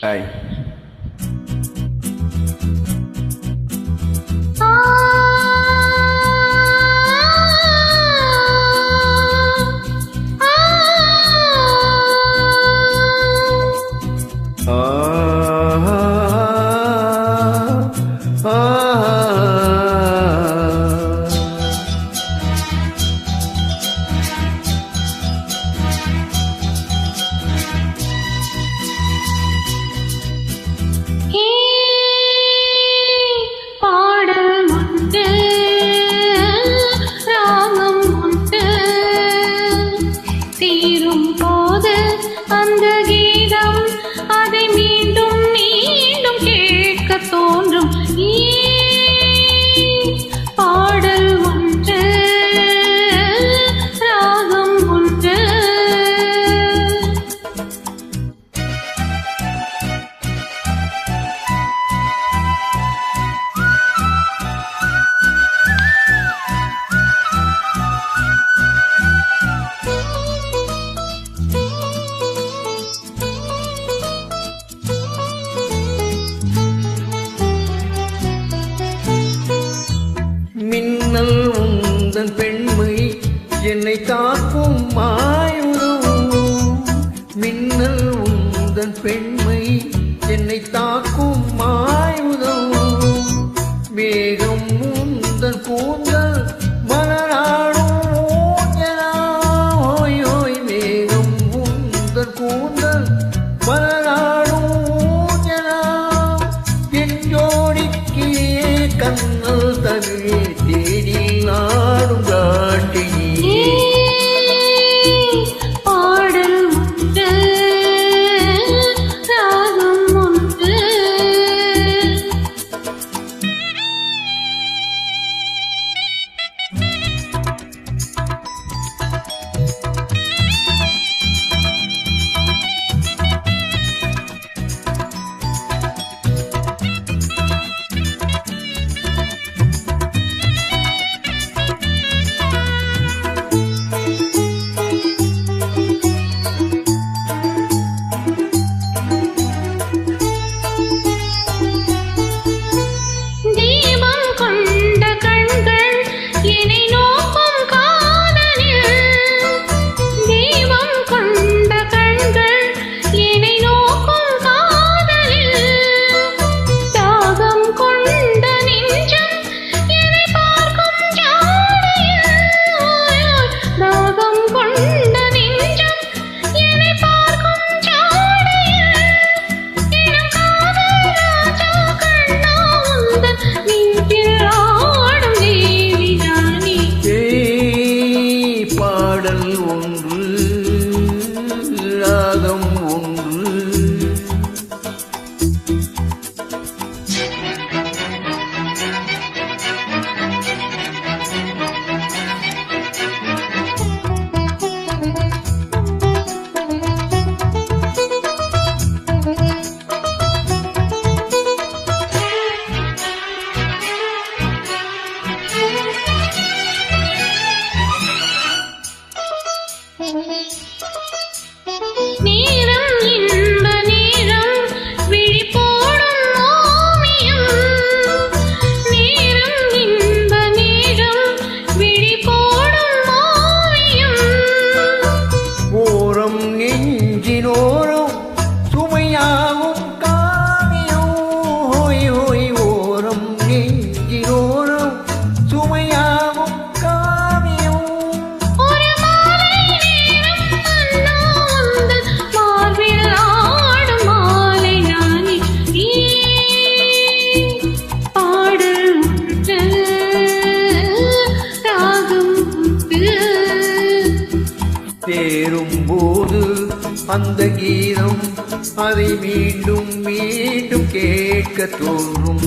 Hai. அந்த கீதம் அதை மீண்டும் மீண்டும் கேட்க தோன்றும் பாடல் ஒன்று ராகம் ஒன்று மின்னல் உந்தன் பெண்மை என்னை தாக்கும் மாயுதம். மின்னல் உந்தன் பெண்மை என்னை தாக்கும் மாயுதம். மேகம் உந்தன் கூந்தல் மலராடும் ஊஞ்சலா. ஓய் ஓய் மேகம் உந்தன் கூந்தல் மலராடும் ஊஞ்சலா. என் ஜோடிக்கு கண்ணல் தவிரே தேடி நாடும் காட்டியே பாடல் ஒன்று ராகம் ஒன்று. பாடல் ஒன்று ராகம் ஒன்று. நேரம் இன்ப நேரம் விழி போடும் ஓவியம். நேரம் இன்ப நேரம் விழி போடும் ஓவியம். ஓரம் நெஞ்சினோரம் சுமையாகும் காவியம். ஓய் ஓய் ஓரம் நெஞ்சினோரம் சுமையாகும் காவியம். ஒரு மாலை நேரம் அண்ணா உந்தன் மார்பில் ஆடும் மாலை நானே. பாடல் ஒன்று ராகம் ஒன்று. சேரும்போது அந்த கீதம் அதை மீண்டும் மீண்டும் கேட்க தோன்றும்.